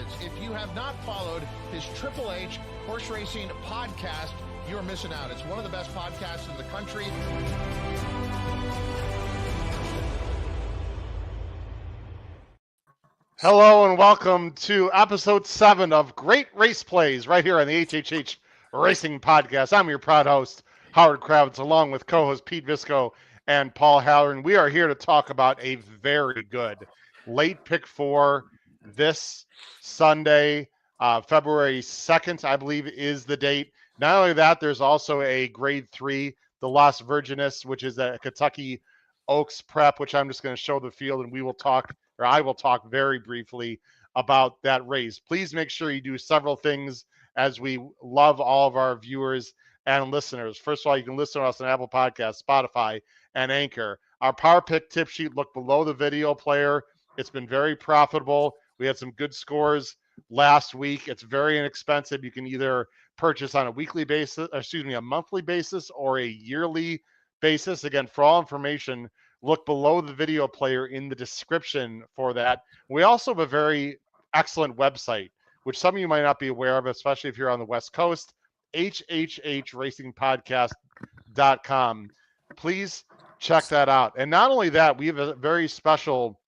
minutes. If you have not followed his Triple H horse racing podcast, you're missing out. It's one of the best podcasts in the country. Hello and welcome to episode 7 of Great Race Plays right here on the HHH Racing Podcast. I'm your proud host, Howard Kravitz, along with co-host Pete Visco and Paul Halloran. We are here to talk about a very good late pick 4 this Sunday, February 2nd, I believe is the date. Not only that, there's also a grade 3, the Las Virgenes, which is a Kentucky Oaks prep, which I'm just going to show the field, and I will talk very briefly about that race. Please make sure you do several things, as we love all of our viewers and listeners. First of all, you can listen to us on Apple Podcasts, Spotify, and Anchor. Our Power Pick tip sheet, look below the video player. It's been very profitable. We had some good scores last week. It's very inexpensive. You can either purchase on a a monthly basis or a yearly basis. Again, for all information, look below the video player in the description for that. We also have a very excellent website, which some of you might not be aware of, especially if you're on the West Coast, hhhracingpodcast.com. Please check that out. And not only that, we have a very special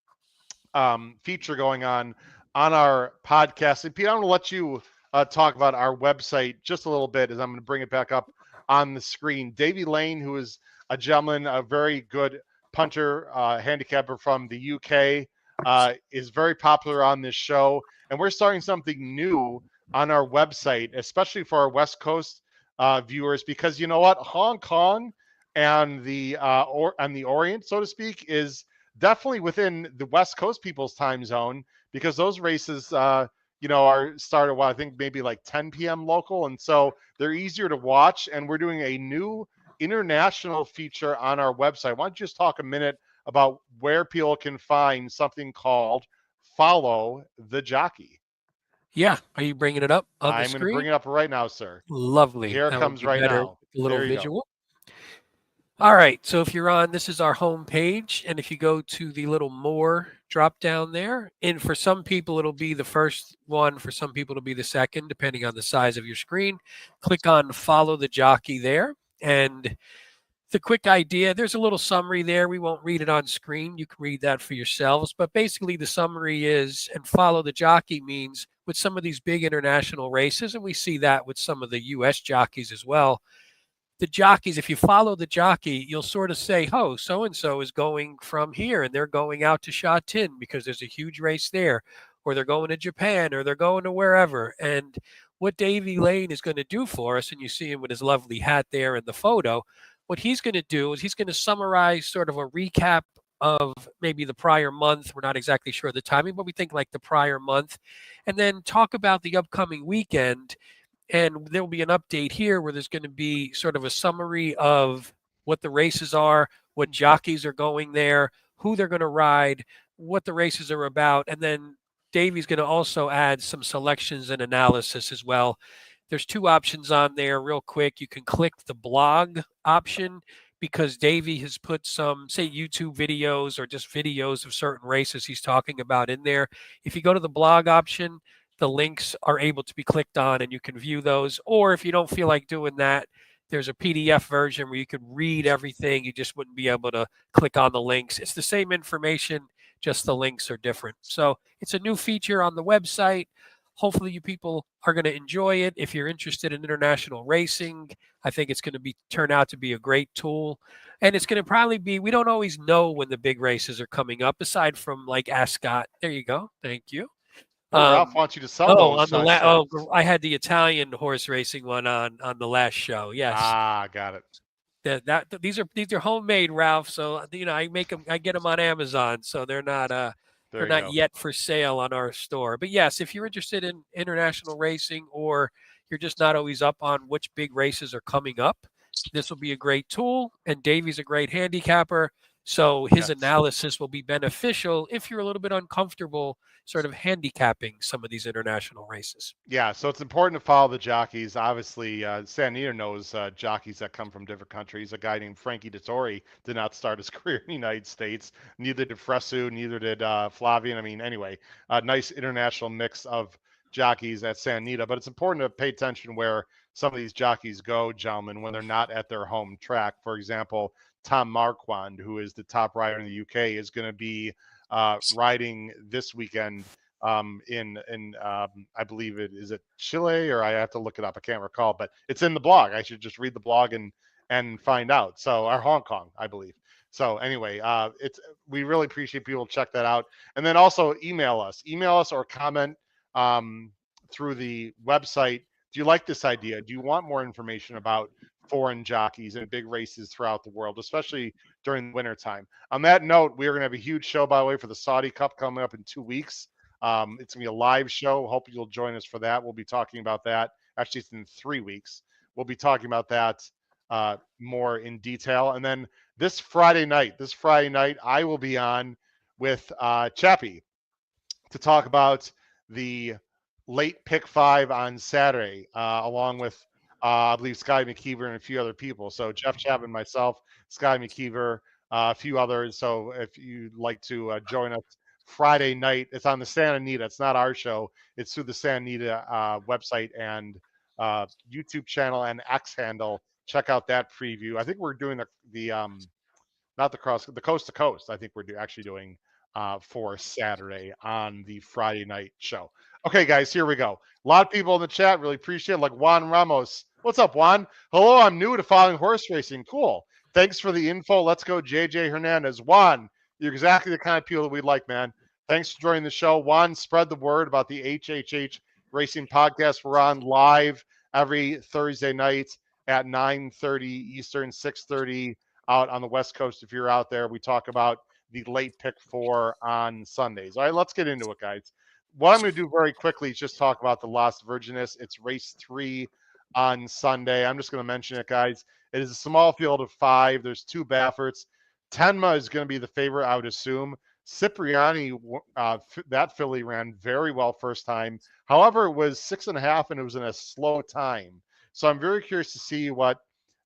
feature going on our podcast. And Pete, I'm going to let you talk about our website just a little bit, as I'm going to bring it back up on the screen. Davey Lane, who is a gentleman, a very good punter, handicapper from the UK, is very popular on this show. And we're starting something new on our website, especially for our West Coast viewers, because you know what? Hong Kong and the Orient, so to speak, is definitely within the West Coast people's time zone, because those races, are started, I think maybe like 10 p.m. local. And so they're easier to watch. And we're doing a new international feature on our website. Why don't you just talk a minute about where people can find something called Follow the Jockey? Yeah. Are you bringing it up on the I'm screen? going to bring it up right now, sir. Lovely. Here it That comes would be right better now. with a little There you visual. All right. So if you're on, this is our home page. And if you go to the little more drop down there, and for some people, it'll be the first one. For some people, it'll be the second, depending on the size of your screen. Click on Follow the Jockey there. And the quick idea, there's a little summary there. We won't read it on screen. You can read that for yourselves. But basically the summary is, and follow the jockey means with some of these big international races, and we see that with some of the U.S. jockeys as well, the jockeys, if you follow the jockey, you'll sort of say, oh, so-and-so is going from here and they're going out to Sha Tin because there's a huge race there, or they're going to Japan, or they're going to wherever. And what Davey Lane is going to do for us, and you see him with his lovely hat there in the photo, what he's going to do is he's going to summarize sort of a recap of maybe the prior month. We're not exactly sure of the timing, but we think like the prior month, and then talk about the upcoming weekend. And there'll be an update here where there's going to be sort of a summary of what the races are, what jockeys are going there, who they're going to ride, what the races are about. And then Davey's going to also add some selections and analysis as well. There's 2 options on there real quick. You can click the blog option, because Davey has put some, say, YouTube videos or just videos of certain races he's talking about in there. If you go to the blog option, the links are able to be clicked on and you can view those. Or if you don't feel like doing that, there's a PDF version where you could read everything. You just wouldn't be able to click on the links. It's the same information, just the links are different. So it's a new feature on the website. Hopefully you people are going to enjoy it. If you're interested in international racing, I think it's going to turn out to be a great tool. And it's going to probably be, we don't always know when the big races are coming up, aside from like Ascot. There you go. Thank you. Ralph wants you to sell those. I had the Italian horse racing one on the last show. Yes. Got it. These are homemade, Ralph. So I get them on Amazon. So they're not yet for sale on our store. But yes, if you're interested in international racing, or you're just not always up on which big races are coming up, this will be a great tool. And Davey's a great handicapper, so his analysis will be beneficial if you're a little bit uncomfortable sort of handicapping some of these international races. Yeah, so it's important to follow the jockeys. Obviously, Santa Anita knows jockeys that come from different countries. A guy named Frankie Dettori did not start his career in the United States. Neither did Fresu, neither did Flavian. I mean, anyway, a nice international mix of jockeys at Santa Anita, but it's important to pay attention where some of these jockeys go, gentlemen, when they're not at their home track. For example, Tom Marquand, who is the top rider in the UK, is going to be riding this weekend in I believe it Chile, or I have to look it up. I can't recall, but it's in the blog. I should just read the blog and find out. So, or Hong Kong, I believe. So anyway, we really appreciate people check that out, and then also email us or comment through the website. Do you like this idea? Do you want more information about foreign jockeys and big races throughout the world, especially during the wintertime? On that note, we are going to have a huge show, by the way, for the Saudi Cup coming up in 2 weeks. It's going to be a live show. Hope you'll join us for that. We'll be talking about that. Actually, it's in 3 weeks. We'll be talking about that more in detail. And then this Friday night, I will be on with Chappie to talk about the late pick 5 on Saturday, along with I believe Sky McKeever and a few other people. So Jeff Chapman, myself, Sky McKeever, a few others. So if you'd like to join us Friday night, it's on the Santa Anita. It's not our show. It's through the Santa Anita website and YouTube channel and X handle. Check out that preview. I think we're doing the not the coast to coast. I think we're actually doing for Saturday on the Friday night show. Okay, guys, here we go. A lot of people in the chat really appreciate it, like Juan Ramos. What's up, Juan? Hello, I'm new to following horse racing. Cool. Thanks for the info. Let's go, JJ Hernandez. Juan, you're exactly the kind of people that we'd like, man. Thanks for joining the show. Juan, spread the word about the HHH Racing Podcast. We're on live every Thursday night at 9:30 Eastern, 6:30 out on the West Coast. If you're out there, we talk about the late pick 4 on Sundays. All right, let's get into it, guys. What I'm going to do very quickly is just talk about the Las Virgenes. It's race 3 on Sunday. I'm just going to mention it, guys. It is a small field of 5. There's 2 Bafferts. Tenma is going to be the favorite, I would assume. Cipriani, that filly ran very well first time. However, it was 6.5 and it was in a slow time. So I'm very curious to see what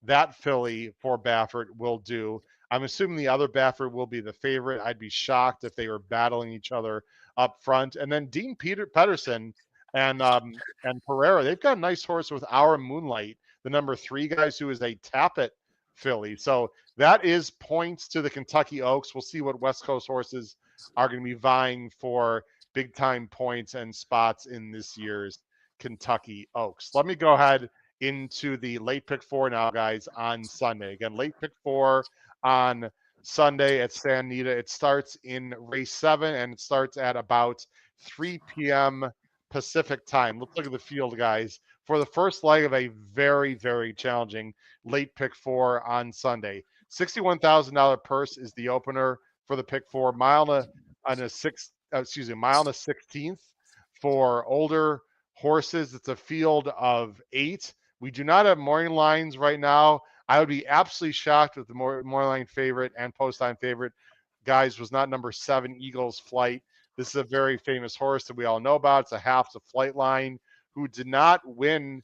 that filly for Baffert will do. I'm assuming the other Baffert will be the favorite. I'd be shocked if they were battling each other up front. And then Dean Pedersen and Pereira, they've got a nice horse with Our Moonlight, the number 3 guys, who is a Tappet filly. So that is points to the Kentucky Oaks. We'll see what West Coast horses are going to be vying for big time points and spots in this year's Kentucky Oaks. Let me go ahead into the late pick 4 now, guys, on Sunday. Again, late pick 4 on Sunday at Santa Anita. It starts in race 7 and it starts at about 3 p.m. Pacific time. Let's look at the field, guys, for the first leg of a very, very challenging late pick 4 on Sunday. $61,000 purse is the opener for the pick 4. mile and a 16th for older horses. It's a field of 8. We do not have morning lines right now. I would be absolutely shocked if the morning line favorite and post time favorite, guys, was not number 7, Eagles Flight. This is a very famous horse that we all know about. It's a half to Flight Line, who did not win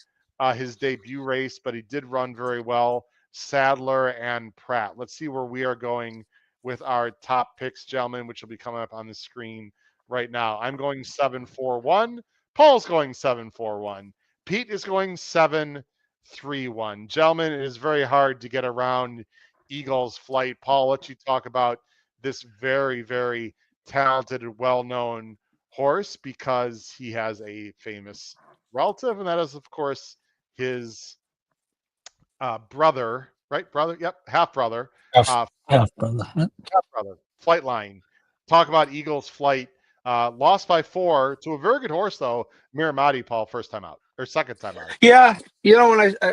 his debut race, but he did run very well. Sadler and Pratt. Let's see where we are going with our top picks, gentlemen, which will be coming up on the screen right now. I'm going 7-4-1. Paul's going 7-4-1. Pete is going 7-3-1. Gentlemen, it is very hard to get around Eagles Flight. Paul, let you talk about this very, very talented and well-known horse, because he has a famous relative, and that is, of course, his brother, right? Brother? Yep, half-brother. Half-brother. Half-brother. Flight Line. Talk about Eagles Flight. Lost by 4 to a very good horse, though. Miramati, Paul, first time out or second time out. Yeah,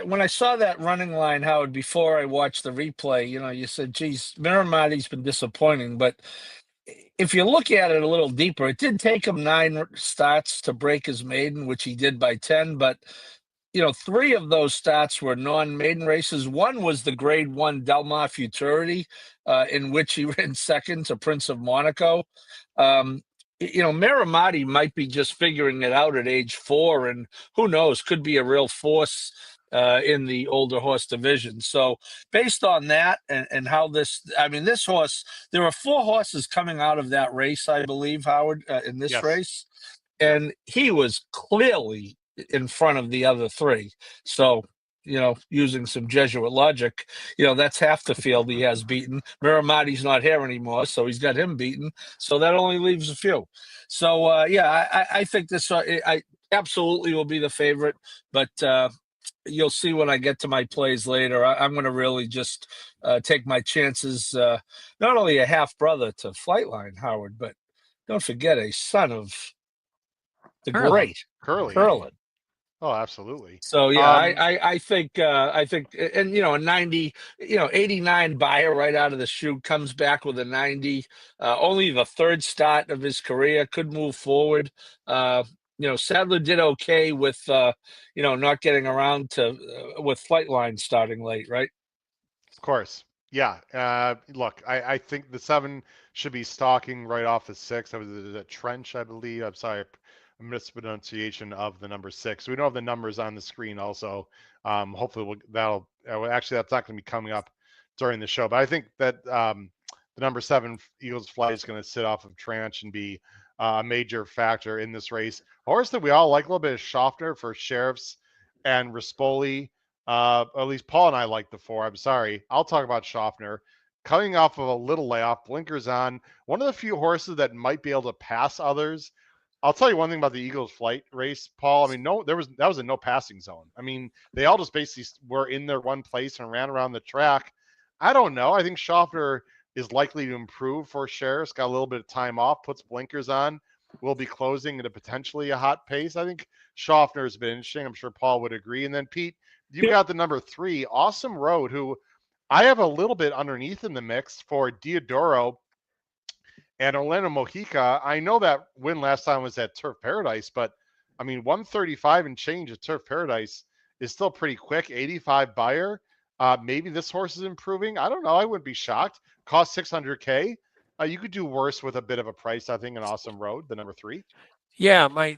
when I saw that running line, Howard, before I watched the replay, you said, "Geez, Miramati's been disappointing." But if you look at it a little deeper, it did take him 9 starts to break his maiden, which he did by 10. But 3 of those starts were non-maiden races. One was the Grade 1 Del Mar Futurity, in which he ran second to Prince of Monaco. Miramati might be just figuring it out at age 4, and who knows, could be a real force in the older horse division. So based on that and how this horse, there are 4 horses coming out of that race, I believe, Howard, in this Yes. race. and he was clearly in front of the other three. So, using some Jesuit logic, that's half the field he has beaten. Miramati's not here anymore, so he's got him beaten. So that only leaves a few. So, I think this I absolutely will be the favorite, but you'll see when I get to my plays later. I'm going to really just take my chances. Not only a half brother to Flightline, Howard, but don't forget a son of the Curlin. great Curly. Curlin. Oh, absolutely. So yeah, I think and a 90, 89 buyer right out of the chute comes back with a 90. Only the third start of his career, could move forward. Sadler did okay with not getting around to with Flightline starting late, right? Of course. Yeah. Look, I think the 7 should be stalking right off the 6. That was a Trench, I believe. I'm sorry, mispronunciation of the number 6. We don't have the numbers on the screen also. Hopefully actually, that's not going to be coming up during the show. But I think that the number 7 Eagles Flight is going to sit off of Tranch and be a major factor in this race. A horse that we all like, a little bit of Schaffner for Sheriffs and Rispoli. At least Paul and I like the 4. I'm sorry. I'll talk about Schaffner. Coming off of a little layoff, blinkers on. One of the few horses that might be able to pass others. I'll tell you one thing about the Eagles Flight race, Paul. I mean, that was a no passing zone. I mean, they all just basically were in their one place and ran around the track. I don't know. I think Schaffner is likely to improve for Sheriffs. Got a little bit of time off, puts blinkers on. Will be closing at a potentially a hot pace. I think Schaffner has been interesting. I'm sure Paul would agree. And then Pete, you got the number 3, Awesome Road, who I have a little bit underneath in the mix for Diodoro and Orlando Mojica. I know that win last time was at Turf Paradise, but I mean, 135 and change at Turf Paradise is still pretty quick. 85 buyer. Maybe this horse is improving. I don't know. I wouldn't be shocked. Cost $600K. You could do worse with a bit of a price, I think, in Awesome Road, the number 3. Yeah, I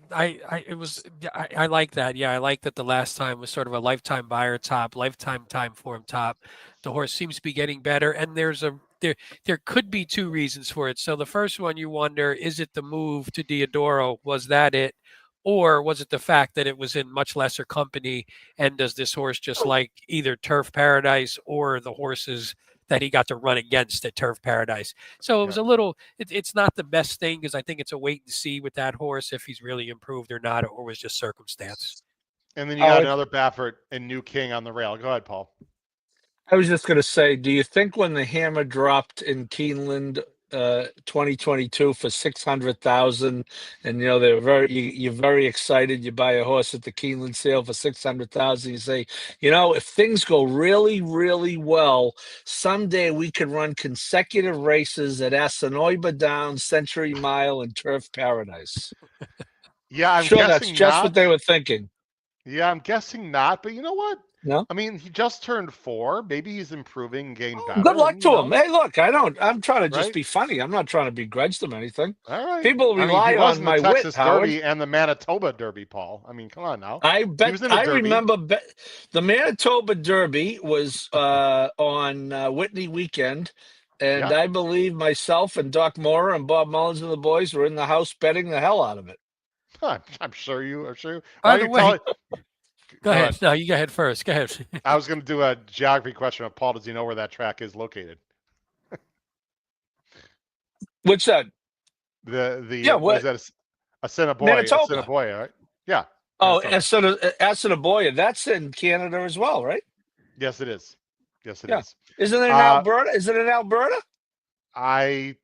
like that. Yeah, I like that the last time was sort of a lifetime buyer top, lifetime time form top. The horse seems to be getting better, and there could be 2 reasons for it. So the first one, you wonder, is it the move to Diodoro? Was that it? Or was it the fact that it was in much lesser company? And does this horse just like either Turf Paradise or the horses that he got to run against at Turf Paradise? So it was a little, it's not the best thing because I think it's a wait and see with that horse if he's really improved or not, or was just circumstance. And then you got another Baffert and New King on the rail. Go ahead, Paul. I was just going to say, do you think when the hammer dropped in Keeneland 2022 for 600,000, and you're very excited, you buy a horse at the Keeneland sale for 600,000, you say, if things go really, really well, someday we could run consecutive races at Assiniboia Downs, Century Mile, and Turf Paradise? Yeah, I'm sure guessing that's just not. what they were thinking. Yeah, I'm guessing not. But you know what? No, I mean, he just turned 4. Maybe he's improving and getting better. Good luck to him. Hey, look, I'm trying to just Right? be funny. I'm not trying to begrudge them anything. All right. People rely he was on in my the Texas wit, Howard. Derby and the Manitoba Derby, Paul. I mean, come on now. I He was in the I Derby. remember the Manitoba Derby was on Whitney weekend, and Yeah. I believe myself and Doc Mora and Bob Mullins and the boys were in the house betting the hell out of it. I'm sure you. By the way, go ahead. ahead. No, you go ahead first. Go ahead. I was going to do a geography question of Paul. Does he know where that track is located? What's that? What is that? Assiniboia. Manitoba. Assiniboia, right? Yeah. Oh, Assiniboia. That's in Canada as well, right? Yes, it is. Yes, it is. Isn't it in Alberta? Is it in Alberta? I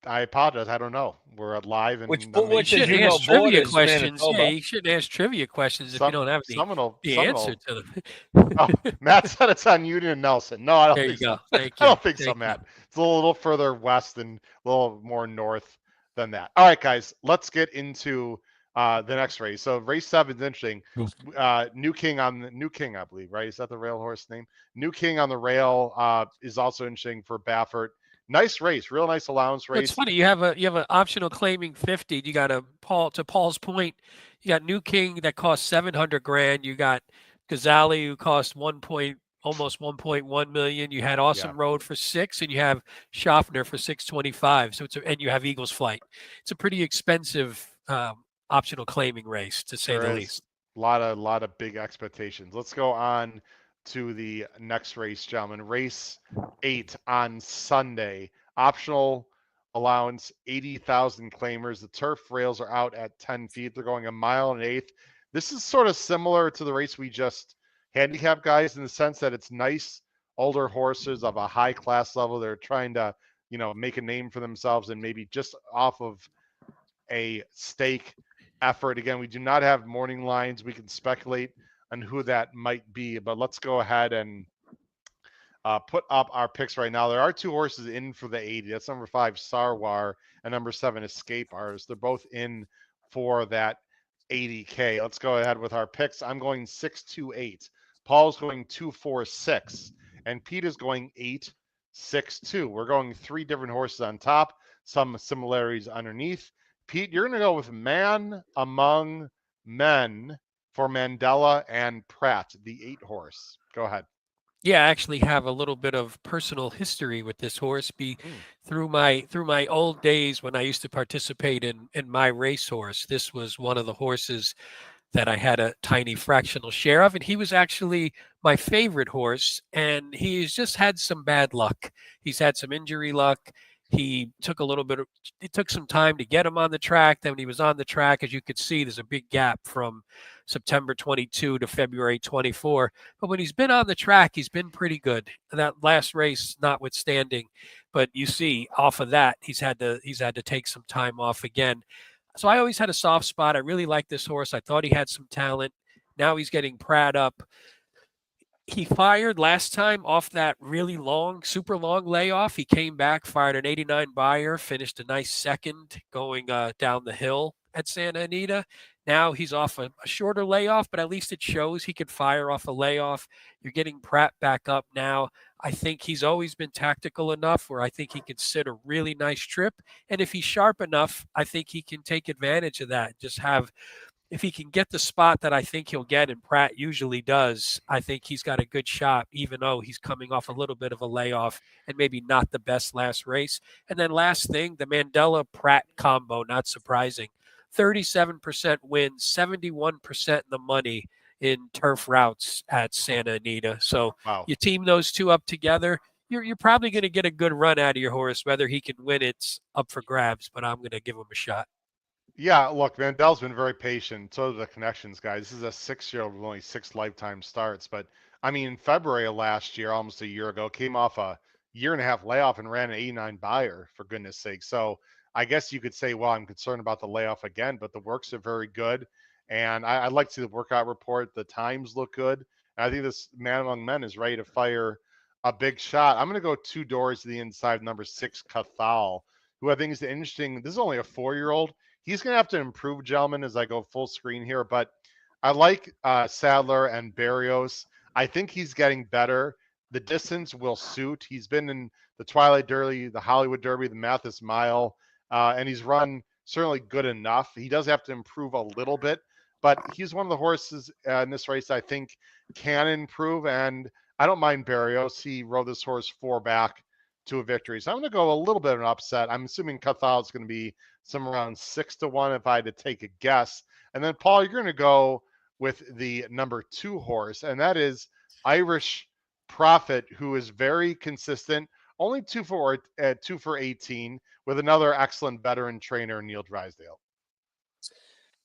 apologize. I don't know. We're live and Which you shouldn't ask trivia questions. Yeah, you shouldn't ask trivia questions if you don't have the answer to them. Oh, Matt said it's on Union and Nelson. No, I don't think so. Thank I don't think so, Matt. It's a little further west and a little more north than that. All right, guys, let's get into the next race. So race 7 is interesting. New King, I believe, right? Is that the rail horse name? New King on the rail is also interesting for Baffert. Nice race, real nice allowance race. It's funny. You have an optional claiming 50. You got to Paul's point. You got New King that cost $700,000. You got Ghazali who cost almost 1.1 million. You had Awesome Road for 6, and you have Schaffner for 625. So and you have Eagles Flight. It's a pretty expensive optional claiming race, to say the There is least. a lot of big expectations. Let's go on to the next race, gentlemen. Race 8 on Sunday. Optional allowance, 80,000 claimers. The turf rails are out at 10 feet. They're going a mile and an eighth. This is sort of similar to the race we just handicapped, guys, in the sense that it's nice older horses of a high class level. They're trying to, make a name for themselves and maybe just off of a stake effort. Again, we do not have morning lines. We can speculate on who that might be, but let's go ahead and put up our picks right now. There are two horses in for the 80. That's number 5, Sarwar, and number 7, Escape Ours. They're both in for that 80K. Let's go ahead with our picks. I'm going 6-2-8. Paul's going 2-4-6. And Pete is going 8-6-2. We're going 3 different horses on top, some similarities underneath. Pete, you're going to go with Man Among Men for Mandela and Pratt, the 8 horse. Go ahead. Yeah, I actually have a little bit of personal history with this horse. Through my old days when I used to participate in my racehorse. This was one of the horses that I had a tiny fractional share of, and he was actually my favorite horse. And he's just had some bad luck. He's had some injury luck. It took some time to get him on the track. Then when he was on the track, as you could see, there's a big gap from September 22 to February 24. But when he's been on the track, he's been pretty good. And that last race notwithstanding, but you see off of that, he's had to take some time off again. So I always had a soft spot. I really liked this horse. I thought he had some talent. Now he's getting Pratt up. He fired last time off that really long, super long layoff. He came back, fired an 89 buyer, finished a nice second going down the hill at Santa Anita. Now he's off a shorter layoff, but at least it shows he could fire off a layoff. You're getting Pratt back up now. I think he's always been tactical enough where I think he can sit a really nice trip. And if he's sharp enough, I think he can take advantage of that. If he can get the spot that I think he'll get, and Pratt usually does, I think he's got a good shot, even though he's coming off a little bit of a layoff and maybe not the best last race. And then last thing, the Mandela-Pratt combo, not surprising. 37% win, 71% the money in turf routes at Santa Anita. So You team those two up together, you're probably going to get a good run out of your horse. Whether he can win, it's up for grabs, but I'm going to give him a shot. Yeah, look, Mandel's been very patient. So do the connections guys. This is a 6-year-old with only 6 lifetime starts. But I mean, in February of last year, almost a year ago, came off a 1.5 layoff and ran an 89 buyer, for goodness sake. So I guess you could say, well, I'm concerned about the layoff again, but the works are very good. And I'd like to see the workout report. The times look good. And I think this Man Among Men is ready to fire a big shot. I'm going to go 2 doors to the inside, number 6, Cathal, who I think is interesting. This is only a 4-year-old. He's going to have to improve, gentlemen, as I go full screen here. But I like Sadler and Barrios. I think he's getting better. The distance will suit. He's been in the Twilight Derby, the Hollywood Derby, the Mathis Mile, and he's run certainly good enough. He does have to improve a little bit, but he's one of the horses in this race I think can improve. And I don't mind Barrios. He rode this horse 4 back to a victory. So I'm going to go a little bit of an upset. I'm assuming Cathal is going to be somewhere around 6-1 if I had to take a guess. And then Paul, you're going to go with the number 2 horse, and that is Irish Prophet, who is very consistent. Only 2 for 18 with another excellent veteran trainer, Neil Drysdale.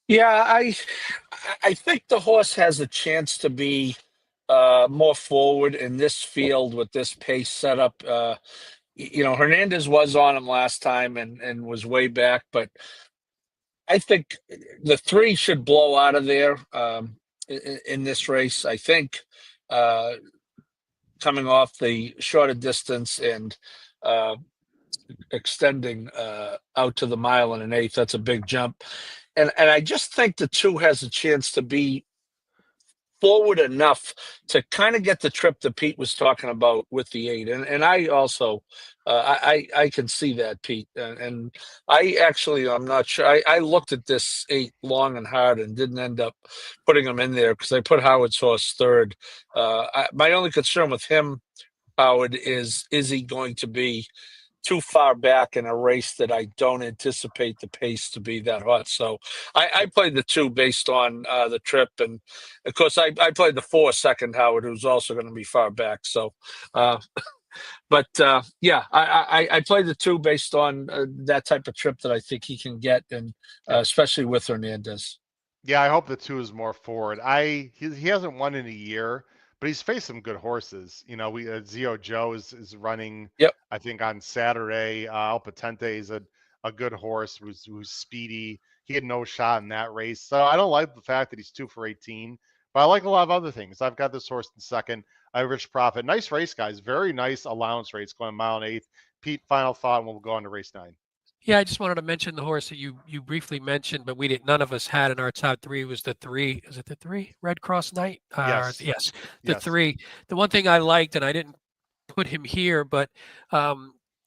Yeah, I think the horse has a chance to be more forward in this field with this pace setup. Hernandez was on him last time and was way back, but I think the 3 should blow out of there in this race. I think coming off the shorter distance and extending out to the 1 1/8, that's a big jump. And I just think the 2 has a chance to be forward enough to kind of get the trip that Pete was talking about with the 8. And I also, I can see that, Pete. And I'm not sure. I looked at this 8 long and hard and didn't end up putting him in there because I put Howard's horse 3rd. My only concern with him, Howard, is he going to be too far back in a race that I don't anticipate the pace to be that hot. So I played the 2 based on the trip, and of course I played the 4 second Howard, who's also going to be far back. So, but yeah, I played the 2 based on that type of trip that I think he can get, and especially with Hernandez. Yeah, I hope the 2 is more forward. He hasn't won in a year, but he's faced some good horses. You know, we Zio Joe is running. Yep. I think on Saturday. El Patente is a good horse who's speedy. He had no shot in that race, so I don't like the fact that he's 2 for 18. But I like a lot of other things. I've got this horse in second. I have Rich Profit. Nice race, guys. Very nice allowance rates going mile and eighth. Pete, final thought, and we'll go on to race 9. Yeah, I just wanted to mention the horse that you briefly mentioned, but none of us had in our top 3 was the 3. Is it the 3? Red Cross Knight? Yes. Yes. The Yes. 3. The one thing I liked, and I didn't put him here, but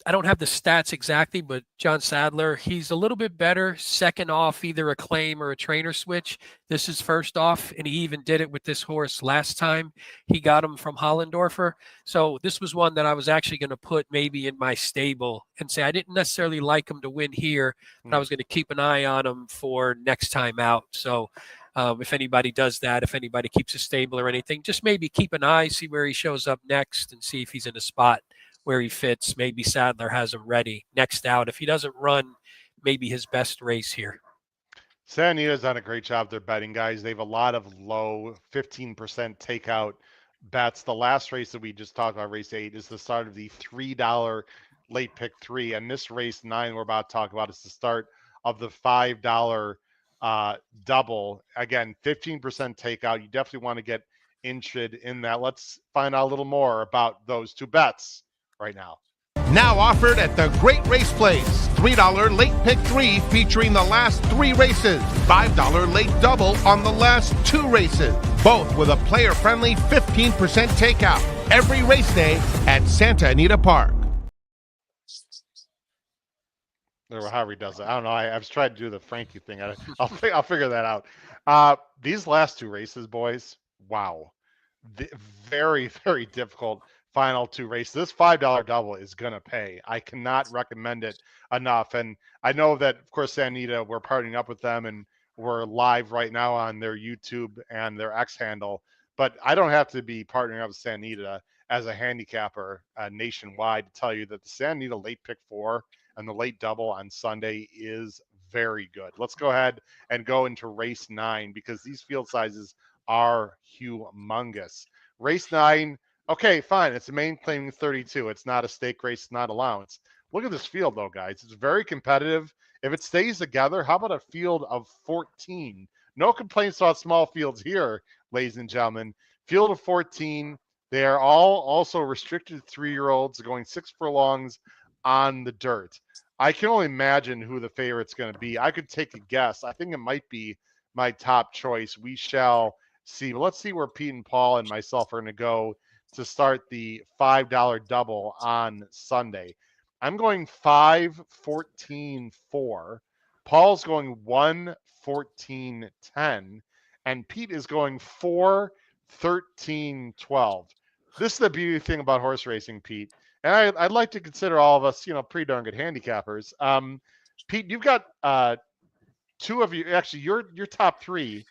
I don't have the stats exactly, but John Sadler, he's a little bit better second off either a claim or a trainer switch. This is first off, and he even did it with this horse last time. He got him from Hollendorfer. So this was one that I was actually going to put maybe in my stable and say I didn't necessarily like him to win here, but I was going to keep an eye on him for next time out. So if anybody does that, if anybody keeps a stable or anything, just maybe keep an eye, see where he shows up next, and see if he's in a spot where he fits. Maybe Sadler has him ready next out. If he doesn't run, maybe his best race here. Santa Anita's done a great job. They're betting, guys. They have a lot of low 15% takeout bets. The last race that we just talked about, race 8, is the start of the $3 late pick 3. And this race 9 we're about to talk about is the start of the $5 double. Again, 15% takeout. You definitely want to get interested in that. Let's find out a little more about those 2 bets right now. Now offered at the Great Race Plays. $3 late pick 3 featuring the last 3 races. $5 late double on the last 2 races. Both with a player-friendly 15% takeout. Every race day at Santa Anita Park. Or however he does it. I don't know. I was trying to do the Frankie thing. I'll figure that out. These last 2 races, boys, wow. Very, very difficult final 2 races. This $5 double is going to pay. I cannot recommend it enough. And I know that, of course, Santa Anita, we're partnering up with them, and we're live right now on their YouTube and their X handle. But I don't have to be partnering up with Santa Anita as a handicapper nationwide to tell you that the Santa Anita late pick 4 and the late double on Sunday is very good. Let's go ahead and go into race 9 because these field sizes are humongous. Race 9, okay, fine. It's a main claiming 32. It's not a stake race, it's not allowance. Look at this field, though, guys. It's very competitive. If it stays together, how about a field of 14? No complaints about small fields here, ladies and gentlemen. Field of 14. They are all also restricted 3-year-olds going 6 furlongs on the dirt. I can only imagine who the favorite's going to be. I could take a guess. I think it might be my top choice. We shall see. But let's see where Pete and Paul and myself are going to go to start the $5 double on Sunday. I'm going 5, 14, 4. Paul's going 1, 14, 10. And Pete is going 4, 13, 12. This is the beauty thing about horse racing, Pete. And I'd like to consider all of us, pretty darn good handicappers. Pete, you've got 2 of you. Actually, your top 3.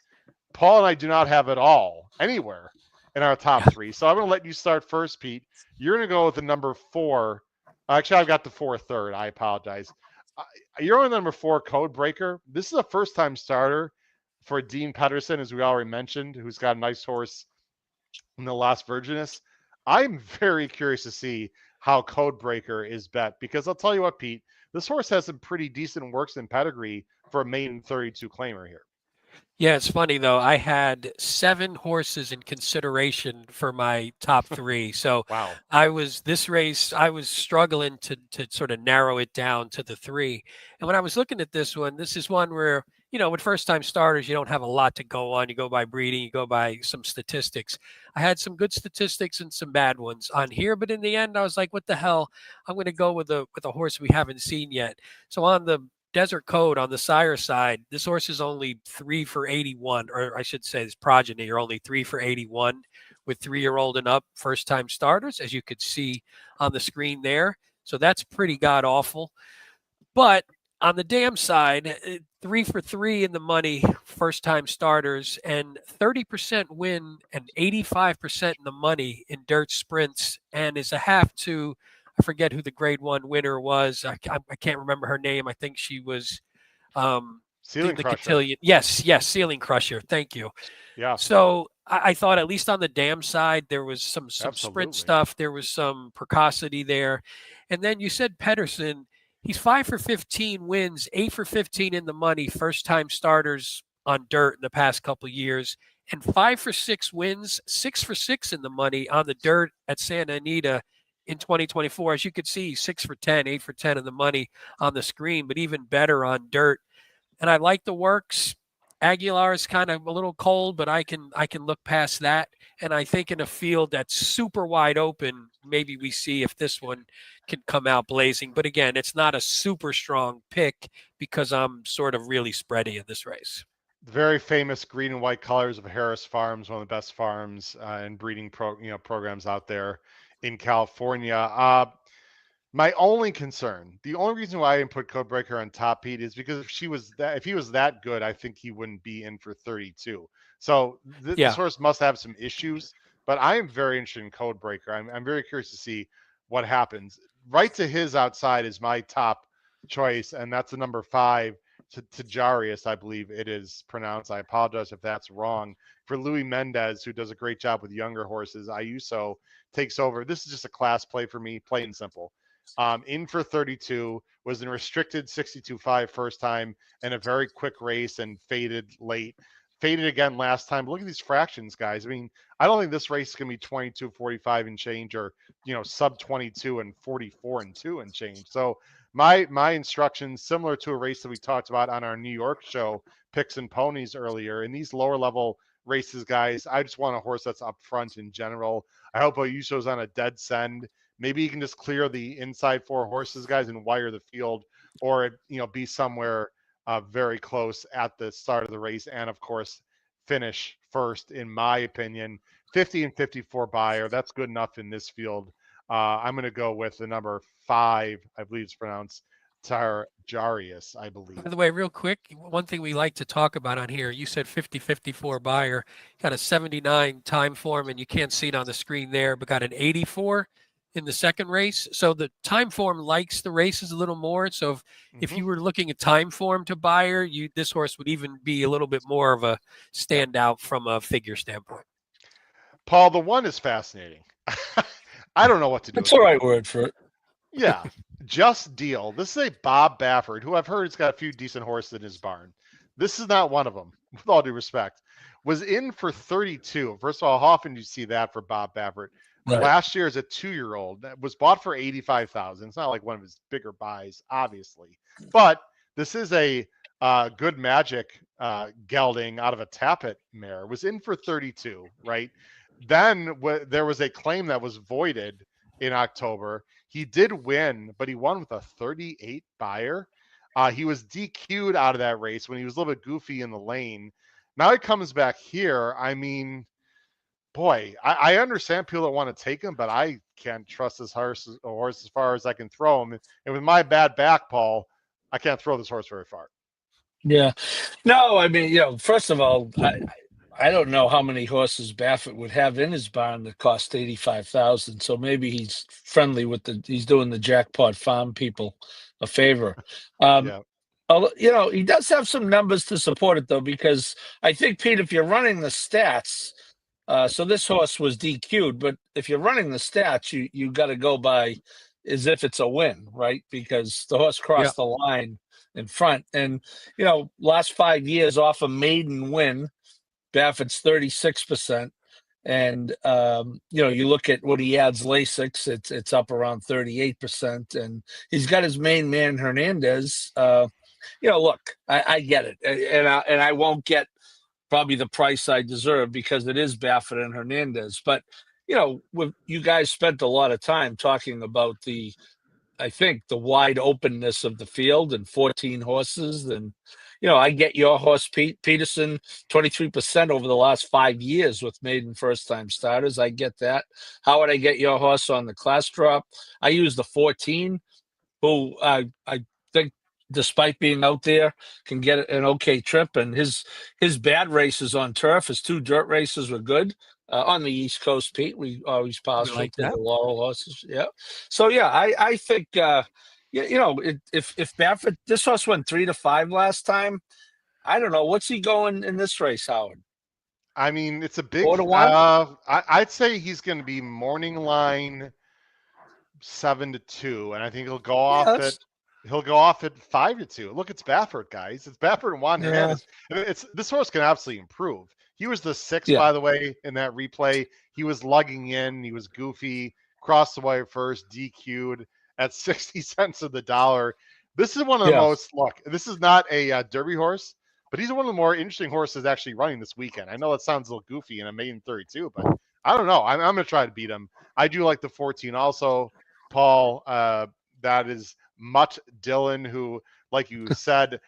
Paul and I do not have it all anywhere in our top 3. So I'm going to let you start first, Pete. You're going to go with the number 4. Actually, I've got the 4 third. I apologize. You're on the number 4, Code Breaker. This is a first-time starter for Dean Pedersen, as we already mentioned, who's got a nice horse in the last Virgenes. I'm very curious to see how Code Breaker is bet because I'll tell you what, Pete, this horse has some pretty decent works in pedigree for a maiden 32 claimer here. Yeah, it's funny though. I had 7 horses in consideration for my top 3. So Wow. I was struggling to sort of narrow it down to the 3. And when I was looking at this is one where, with first time starters, you don't have a lot to go on. You go by breeding, you go by some statistics. I had some good statistics and some bad ones on here, but in the end, I was like, what the hell? I'm going to go with a horse we haven't seen yet. So on the Desert Code on the sire side, this horse is only 3 for 81, or I should say this progeny are only 3 for 81 with 3-year-old and up first-time starters, as you could see on the screen there. So that's pretty god awful. But on the damn side, 3 for 3 in the money, first time starters, and 30% win and 85% in the money in dirt sprints, and is a half to, I forget who the grade 1 winner was. I can't remember her name. I think she was Ceiling the Crusher. cotillion. Yes, Ceiling Crusher. Thank you. Yeah. So I thought, at least on the dam side, there was some sprint Absolutely. stuff. There was some precocity there. And then you said Pedersen, he's 5 for 15 wins, 8 for 15 in the money, first time starters on dirt in the past couple of years, and 5 for 6 wins, 6 for 6 in the money on the dirt at Santa Anita in 2024. As you could see, 6 for 10, 8 for 10 in the money on the screen, but even better on dirt. And I like the works. Aguilar is kind of a little cold, but I can look past that. And I think in a field that's super wide open, maybe we see if this one can come out blazing. But again, it's not a super strong pick because I'm sort of really spready in this race. Very famous green and white colors of Harris Farms, one of the best farms and breeding programs out there in California. My only concern, the only reason why I didn't put Codebreaker on top, Pete, is because if he was that good, I think he wouldn't be in for 32. So this horse must have some issues, but I am very interested in Codebreaker. I'm very curious to see what happens. Right to his outside is my top choice, and that's the number 5 to Jarius, I believe it is pronounced. I apologize if that's wrong. For Louis Mendez, who does a great job with younger horses, Ayuso takes over. This is just a class play for me, plain and simple. In for 32, was in restricted 62.5 first time and a very quick race and faded late. Faded again last time. Look at these fractions, guys. I mean, I don't think this race is going to be 22.45 and change, or sub 22 and 44 and 2 and change. So my instructions, similar to a race that we talked about on our New York show, Picks and Ponies earlier. In these lower level races, guys, I just want a horse that's up front in general. I hope Ayuso's on a dead send. Maybe you can just clear the inside 4 horses, guys, and wire the field, or be somewhere very close at the start of the race, and of course finish first. In my opinion, 50 and 54 buyer, that's good enough in this field. I'm going to go with the number 5. I believe it's pronounced Jarius, I believe. By the way, real quick, one thing we like to talk about on here, you said 50-54 buyer, got a 79 time form, and you can't see it on the screen there, but got an 84 in the second race. So the time form likes the races a little more. So if you were looking at time form to buyer, this horse would even be a little bit more of a standout from a figure standpoint. Paul, the 1 is fascinating. I don't know what to do. That's the right word for it. Yeah. Just Deal. This is a Bob Baffert, who I've heard has got a few decent horses in his barn. This is not one of them, with all due respect. Was in for 32. First of all, how often do you see that for Bob Baffert? Right. Last year, as a 2-year-old, that was bought for $85,000. It's not like one of his bigger buys, obviously, but this is a good magic gelding out of a Tappet mare. Was in for 32, right? Then there was a claim that was voided in October. He did win, but he won with a 38 buyer. He was DQ'd out of that race when he was a little bit goofy in the lane. Now he comes back here. I mean, boy, I understand people that want to take him, but I can't trust this horse as far as I can throw him. And with my bad back, Paul, I can't throw this horse very far. Yeah. No, I mean, first of all, I don't know how many horses Baffert would have in his barn that cost $85,000. So maybe he's friendly with he's doing the jackpot farm people a favor. Yeah. He does have some numbers to support it, though, because I think, Pete, if you're running the stats, so this horse was DQ'd, but if you're running the stats, you got to go by as if it's a win, right? Because the horse crossed the line in front. And, last 5 years off a maiden win, Baffert's 36%. And, you look at what he adds Lasix, it's up around 38%. And he's got his main man, Hernandez. Look, I get it. And I won't get probably the price I deserve because it is Baffert and Hernandez. But, you guys spent a lot of time talking about I think the wide openness of the field and 14 horses. And, I get your horse, Peterson, 23% over the last 5 years with maiden first-time starters. I get that. How would I get your horse on the class drop? I use the 14, who I think, despite being out there, can get an okay trip. And his bad races on turf, his 2 dirt races were good. On the East Coast, Pete, we always We partial like to that. the Laurel horses. Yeah. So yeah, I think if Baffert, this horse went 3-5 last time. I don't know what's he going in this race, Howard. I mean, it's a big. 4-1. I'd say he's going to be morning line 7-2, and I think he'll go Yeah, off at 5-2. Look, it's Baffert, guys. It's Baffert and Juan yeah, Hernandez. It's this horse can absolutely improve. He was the 6th, yeah, by the way, in that replay. He was lugging in. He was goofy. Crossed the wire first. DQ'd at 60 cents of the dollar. This is one of the yeah. most. Look, this is not a Derby horse, but he's one of the more interesting horses actually running this weekend. I know it sounds a little goofy in a maiden 32, but I don't know. I'm going to try to beat him. I do like the 14 also. Paul, that is Mutt Dillon, who, like you said,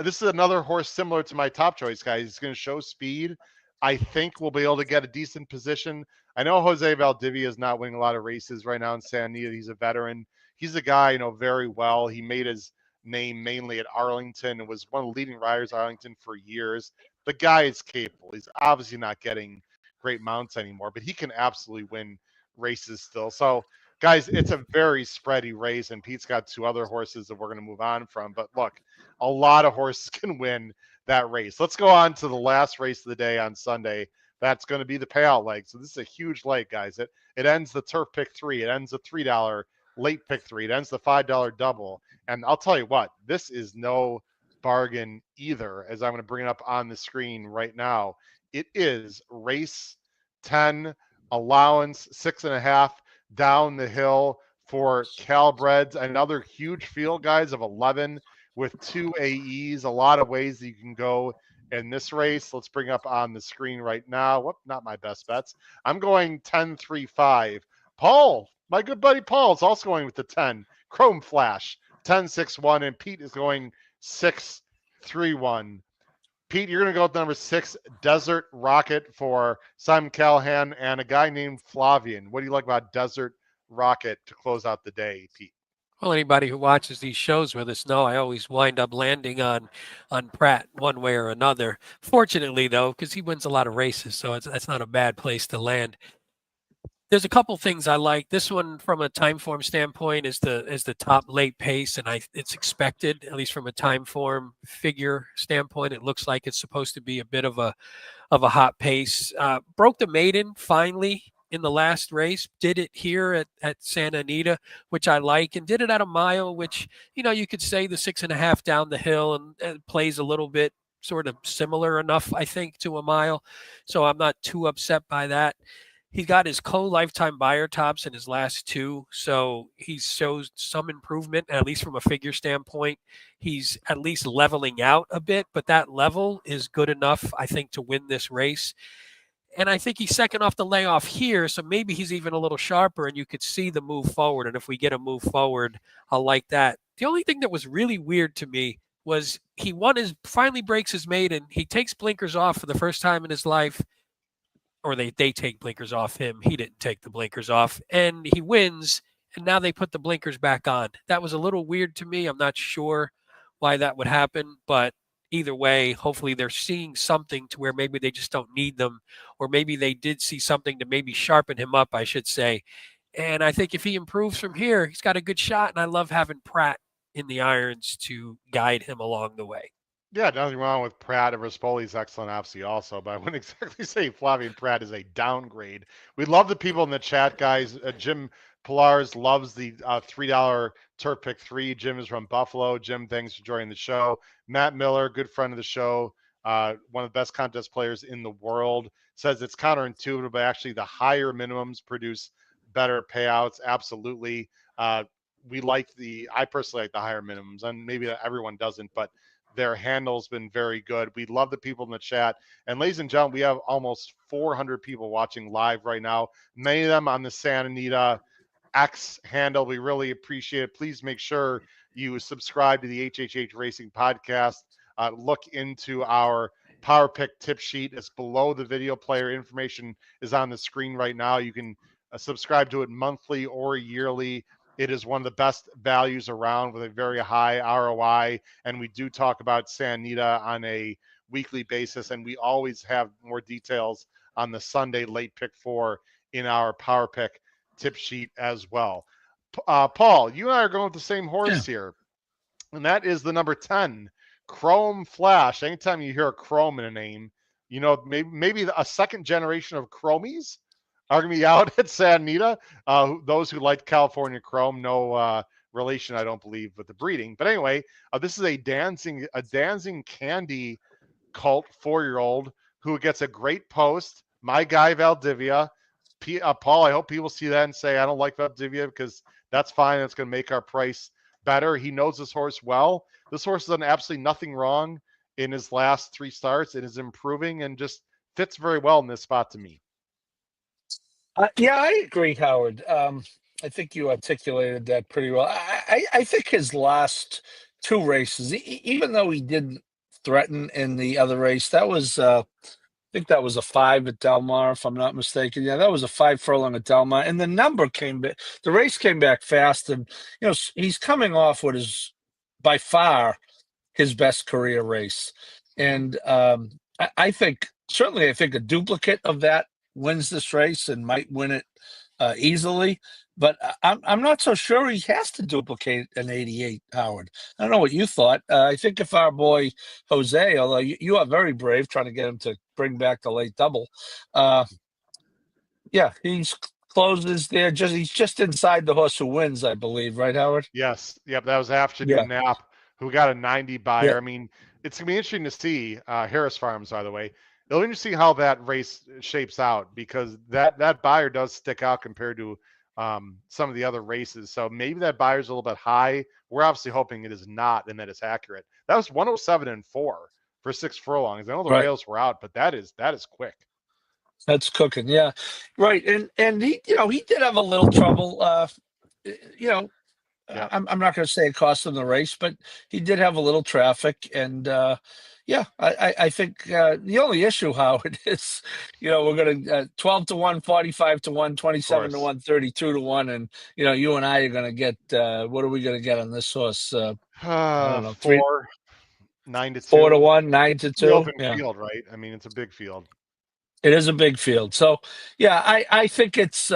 this is another horse similar to my top choice guy. He's going to show speed. I think we'll be able to get a decent position. I know Jose Valdivia is not winning a lot of races right now in Santa Anita. He's a veteran. He's a guy I know very well. He made his name mainly at Arlington and was one of the leading riders at Arlington for years. The guy is capable. He's obviously not getting great mounts anymore, but he can absolutely win races still. So, guys, it's a very spready race, and Pete's got 2 other horses that we're going to move on from. But look, a lot of horses can win that race. Let's go on to the last race of the day on Sunday. That's going to be the payout leg. So this is a huge leg, guys. It ends the turf pick 3. It ends the $3 late pick 3. It ends the $5 double. And I'll tell you what, this is no bargain either, as I'm going to bring it up on the screen right now. It is race 10, allowance 6.5 down the hill for Calbreds. Another huge field, guys, of 11 with 2 AEs. A lot of ways that you can go in this race. Let's bring up on the screen right now. Whoop, not my best bets. I'm going 10-3-5. Paul, my good buddy Paul, is also going with the 10. Chrome Flash, 10-6-1, and Pete is going 6-3-1. Pete, you're going to go with number 6, Desert Rocket, for Simon Callahan and a guy named Flavian. What do you like about Desert Rocket to close out the day, Pete? Well, anybody who watches these shows with us know I always wind up landing on Pratt one way or another. Fortunately, though, because he wins a lot of races, so that's not a bad place to land. There's a couple things I like. This one, from a time form standpoint, is the top late pace, and it's expected, at least from a time form figure standpoint. It looks like it's supposed to be a bit of a hot pace. Broke the maiden finally in the last race. Did it here at Santa Anita, which I like, and did it at a mile, which you could say the 6.5 down the hill and plays a little bit sort of similar enough, I think, to a mile. So I'm not too upset by that. He got his co-lifetime buyer tops in his last 2, so he shows some improvement, at least from a figure standpoint. He's at least leveling out a bit, but that level is good enough, I think, to win this race. And I think he's second off the layoff here, so maybe he's even a little sharper, and you could see the move forward. And if we get a move forward, I'll like that. The only thing that was really weird to me was he finally breaks his maiden. He takes blinkers off for the first time in his life, or they take blinkers off him. He didn't take the blinkers off, and he wins, and now they put the blinkers back on. That was a little weird to me. I'm not sure why that would happen, but either way, hopefully they're seeing something to where maybe they just don't need them, or maybe they did see something to maybe sharpen him up, I should say. And I think if he improves from here, he's got a good shot, and I love having Pratt in the irons to guide him along the way. Yeah, nothing wrong with Pratt. And Rispoli's excellent, obviously, also. But I wouldn't exactly say Flavian Pratt is a downgrade. We love the people in the chat, guys. Jim Pilars loves the $3 turf pick 3. Jim is from Buffalo. Jim, thanks for joining the show. Matt Miller, good friend of the show, one of the best contest players in the world, says it's counterintuitive, but actually the higher minimums produce better payouts. Absolutely. I personally like the higher minimums, and maybe everyone doesn't, but their handle's been very good. We love the people in the chat. And ladies and gentlemen, we have almost 400 people watching live right now, many of them on the Santa Anita X handle. We really appreciate it. Please make sure you subscribe to the HHH Racing Podcast look into our Power Pick tip sheet. It's below the video player. Information is on the screen right now. You can subscribe to it monthly or yearly. It is one of the best values around with a very high ROI. And we do talk about Santa Anita on a weekly basis. And we always have more details on the Sunday late pick 4 in our Power Pick tip sheet as well. Paul, you and I are going with the same horse here. And that is the number 10, Chrome Flash. Anytime you hear a Chrome in a name, you know, maybe a second generation of Chromies are going to be out at Santa Anita. Those who like California Chrome, no relation, I don't believe, with the breeding. But anyway, this is a dancing candy cult 4-year-old who gets a great post. My guy Valdivia. Paul, I hope people see that and say, I don't like Valdivia, because that's fine. It's going to make our price better. He knows this horse well. This horse has done absolutely nothing wrong in his last 3 starts. It is improving and just fits very well in this spot to me. Yeah, I agree, Howard. I think you articulated that pretty well. I think his last 2 races, even though he didn't threaten in the other race, that was, I think that was a 5 at Del Mar, if I'm not mistaken. Yeah, that was a 5 furlong at Del Mar. And the number came back, the race came back fast. And, you know, he's coming off what is by far his best career race. And I think, certainly, I think a duplicate of that wins this race and might win it easily. But I'm not so sure he has to duplicate an 88, Howard. I don't know what you thought. I think if our boy Jose, although you are very brave trying to get him to bring back the late double, yeah, he's closes there. He's just inside the horse who wins, I believe, right, Howard? Yes. Yep. That was afternoon nap, who got a 90 buyer. Yeah. I mean, it's gonna be interesting to see Harris Farms, by the way. It'll be interesting how that race shapes out, because that buyer does stick out compared to some of the other races. So maybe that buyer's a little bit high. We're obviously hoping it is not, and that it's accurate. That was 107-4 for 6 furlongs. I know the rails were out, but that is quick. That's cooking. Yeah. Right. And he, you know, he did have a little trouble, you know, Yeah. I'm not going to say it cost him the race, but he did have a little traffic. And yeah, I think the only issue, Howard, is, you know, we're going to 12 to 1, 45 to 1, 27 to 1, 32 to 1. And, you know, you and I are going to get, what are we going to get on this horse? I don't know, 4, 9 to 2. 4 to 1, 9 to 2. The open field, right? I mean, it's a big field. It is a big field. So, yeah, I think it's,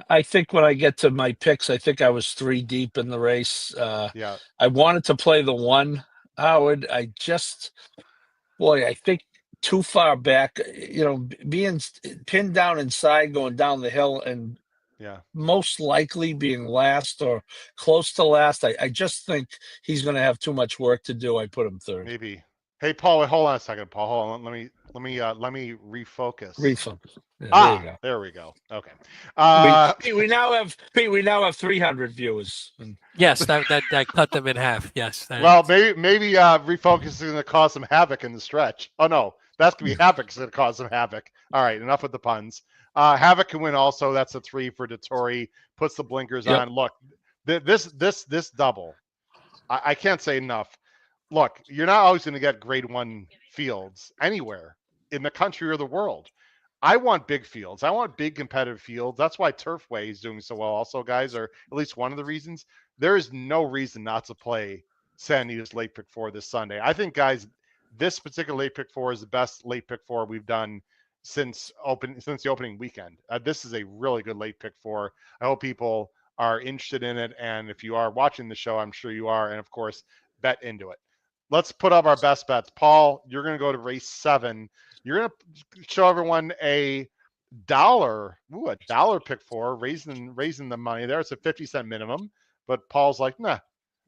I think when I get to my picks, I think I was 3 deep in the race. Yeah. I wanted to play the 1, Howard. I think too far back, you know, being pinned down inside, going down the hill, and most likely being last or close to last. I just think he's going to have too much work to do. I put him 3rd. Maybe. Hey, Paul, wait, hold on a second, Paul. Hold on. Let me refocus. Yeah, there we go. Okay. We now have 300 viewers. Yes, that cut them in half. Yes. Well, maybe refocus is going to cause some havoc in the stretch. Oh no, that's going to be havoc. Is going to cause some havoc. All right, enough with the puns. Havoc can win also. That's a 3 for Dettori. Puts the blinkers on. Look, this double. I can't say enough. Look, you're not always going to get grade 1 fields anywhere in the country or the world. I want big fields. I want big competitive fields. That's why Turfway is doing so well also, guys, or at least one of the reasons. There is no reason not to play Santa Anita's late pick 4 this Sunday. I think, guys, this particular late pick 4 is the best late pick 4 we've done since the opening weekend. This is a really good late pick 4. I hope people are interested in it. And if you are watching the show, I'm sure you are. And of course, bet into it. Let's put up our best bets. Paul, you're going to go to race 7. You're going to show everyone a $1 pick 4, raising the money there. It's a 50-cent minimum. But Paul's like, nah,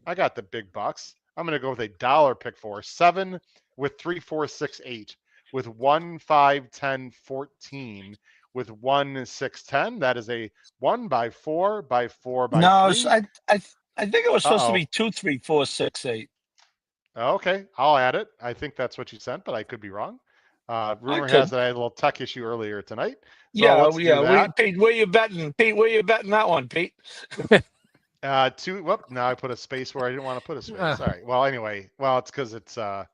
I got the big bucks. I'm going to go with a $1 pick 4. 7 with 3, 4, 6, 8. With 1, 5, 10, 14. With 1, 6, 10. That is a 1 by 4 by 4 by 3. No, I think it was supposed to be 2, 3, 4, 6, 8. Okay, I'll add it. I think that's what you sent, but I could be wrong. Rumor has that I had a little tech issue earlier tonight. So Pete, where you betting? Pete, where you betting that one, Pete? Now I put a space where I didn't want to put a space. Sorry. Well, anyway. Well, it's because it's For I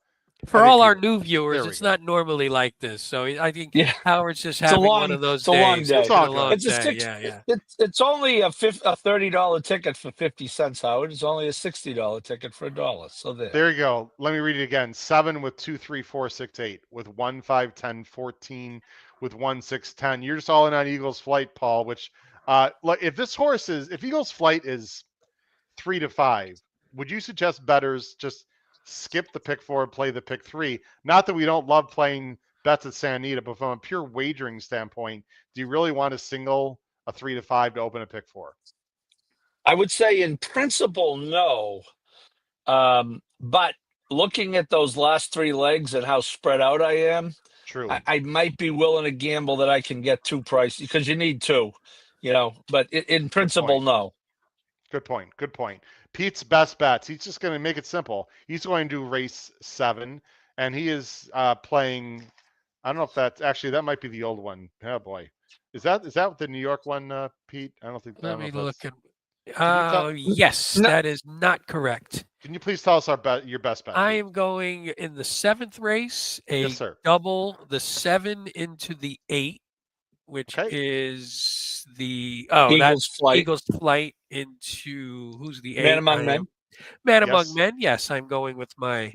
think all our people- new viewers, there we it's go. not normally like this. So I think Yeah. Howard's just It's a having long- one of those it's a long days. day. It's It's all been a long good. It's a day. six. Yeah. It's only a $30 ticket for 50 cents, Howard. It's only a $60 ticket for $1. So there. There you go. Let me read it again. 7 with 2, 3, 4, 6, 8 with 1, 5, 10, 14 with 1, 6, 10. You're just all in on Eagles Flight, Paul. Which, if Eagles Flight is 3 to 5, would you suggest bettors just skip the pick 4 and play the pick 3? Not that we don't love playing bets at Santa Anita, but from a pure wagering standpoint, do you really want to single a 3 to 5 to open a pick 4? I would say in principle, no. But looking at those last 3 legs and how spread out I am, True. I might be willing to gamble that I can get 2 prices because you need 2, but in principle, point. no. Good point. Pete's best bets. He's just going to make it simple. He's going to do race 7, and he is playing. I don't know if that might be the old one. Oh boy, is that the New York one, Pete? I don't think. Let me look at. tell- Yes, No. that is not correct. Can you please tell us your best bet? I Pete? am going in the 7th race, a Yes, sir. double the 7 into the 8, which Okay. is the Eagles Flight. Eagles Flight into who's the 8? Man Among Men. Man Yes. Among Men. Yes, I'm going with my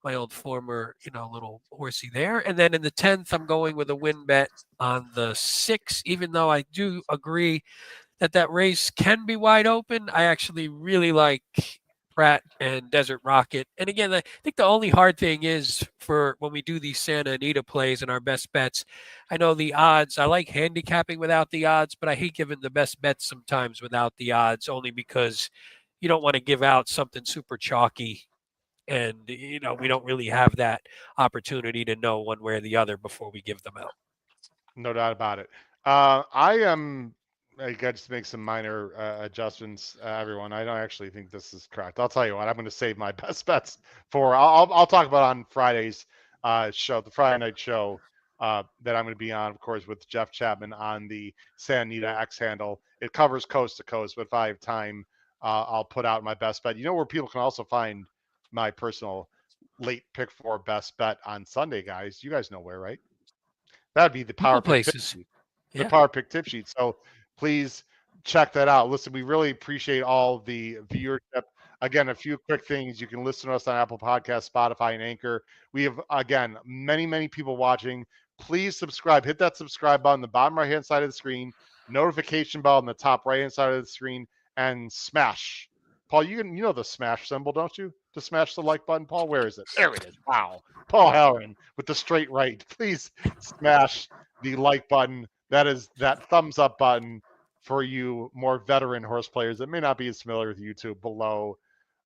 old former, little horsey there. And then in the 10th, I'm going with a win bet on the 6, even though I do agree that race can be wide open. I actually really like Pratt and Desert Rocket. And again, I think the only hard thing is for when we do these Santa Anita plays and our best bets, I know the odds, I like handicapping without the odds, but I hate giving the best bets sometimes without the odds, only because you don't want to give out something super chalky. And, we don't really have that opportunity to know one way or the other before we give them out. No doubt about it. I got to make some minor adjustments, everyone. I don't actually think this is correct. I'll tell you what. I'm going to save my best bets for. I'll talk about on Friday's show, the Friday night show that I'm going to be on, of course, with Jeff Chapman on the Santa Anita X handle. It covers coast to coast, but if I have time, I'll put out my best bet. You know where people can also find my personal late pick 4 best bet on Sunday, guys? You guys know where, right? That'd be the Power Pick tip sheet. The Power Pick tip sheet. So please check that out. Listen, we really appreciate all the viewership. Again, a few quick things. You can listen to us on Apple Podcasts, Spotify, and Anchor. We have, again, many, many people watching. Please subscribe. Hit that subscribe button on the bottom right-hand side of the screen, notification bell on the top right-hand side of the screen, and smash. Paul, you know the smash symbol, don't you? To smash the like button, Paul? Where is it? There it is. Wow. Paul Halloran with the straight right. Please smash the like button. That is that thumbs up button for you more veteran horse players that may not be as familiar with YouTube below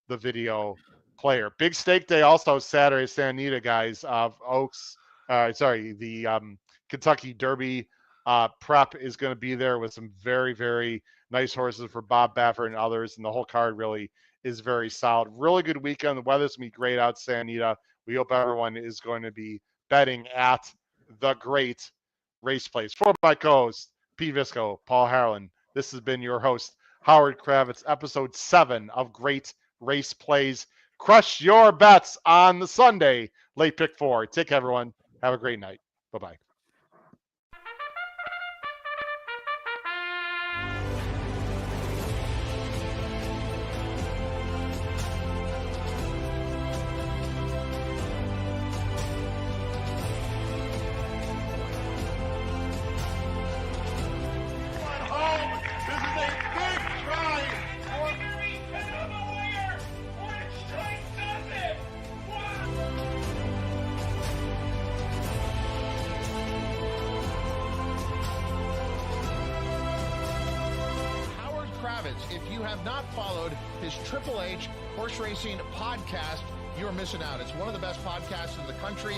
the video player. Big stake day also Saturday, Santa Anita, guys. The Kentucky Derby prep is going to be there with some very, very nice horses for Bob Baffert and others. And the whole card really is very solid. Really good weekend. The weather's going to be great out Santa Anita. We hope everyone is going to be betting at the great race place. For my co-host, Pete Visco, Paul Harlan, this has been your host, Howard Kravitz, episode 7 of Great Race Plays. Crush your bets on the Sunday late pick 4. Take care, everyone. Have a great night. Bye-bye. If you have not followed his Triple H horse racing podcast, you're missing out. It's one of the best podcasts in the country.